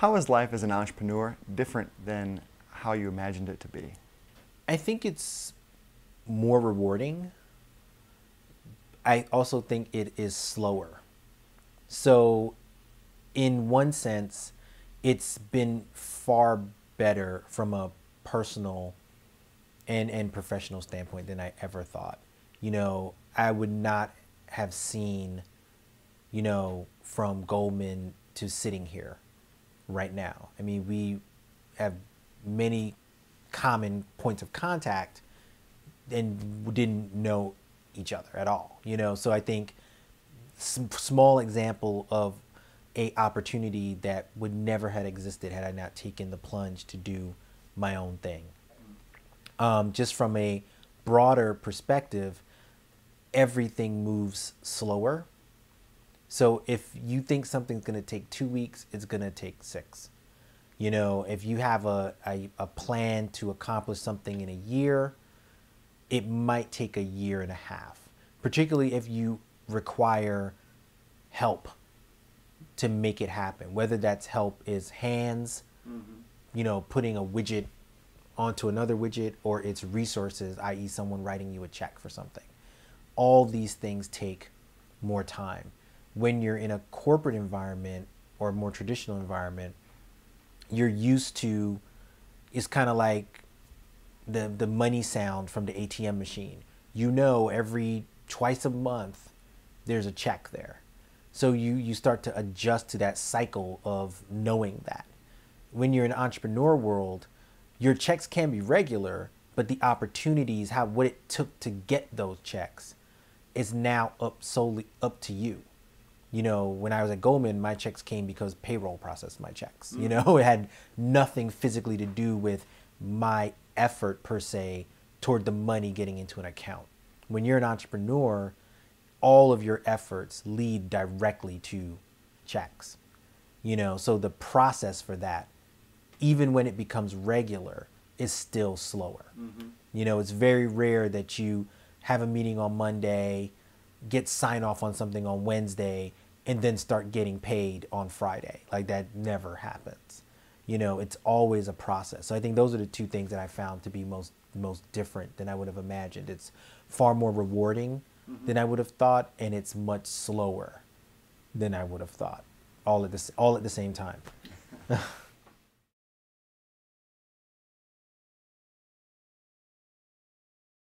How is life as an entrepreneur different than how you imagined it to be? I think it's more rewarding. I also think it is slower. So, in one sense, it's been far better from a personal and professional standpoint than I ever thought. I would not have seen, from Goldman to sitting here right now. I mean, we have many common points of contact and we didn't know each other at all, So I think small example of a opportunity that would never have existed had I not taken the plunge to do my own thing. Just from a broader perspective, everything moves slower. So if you think something's going to take 2 weeks, it's going to take 6. If you have a plan to accomplish something in a year, it might take a year and a half, particularly if you require help to make it happen, whether that's help is hands, putting a widget onto another widget, or it's resources, i.e. someone writing you a check for something. All these things take more time. When you're in a corporate environment or a more traditional environment, you're used to, it's kind of like the money sound from the ATM machine. Every twice a month, there's a check there. So you start to adjust to that cycle of knowing that. When you're in the entrepreneur world, your checks can be regular, but the opportunities, what it took to get those checks is now solely up to you. When I was at Goldman, my checks came because payroll processed my checks. It had nothing physically to do with my effort per se toward the money getting into an account. When you're an entrepreneur, all of your efforts lead directly to checks. So the process for that, even when it becomes regular, is still slower. It's very rare that you have a meeting on Monday, get sign off on something on Wednesday, and then start getting paid on Friday. Like, that never happens. It's always a process. So I think those are the two things that I found to be most different than I would have imagined. It's far more rewarding than I would have thought, and it's much slower than I would have thought, all at the same time.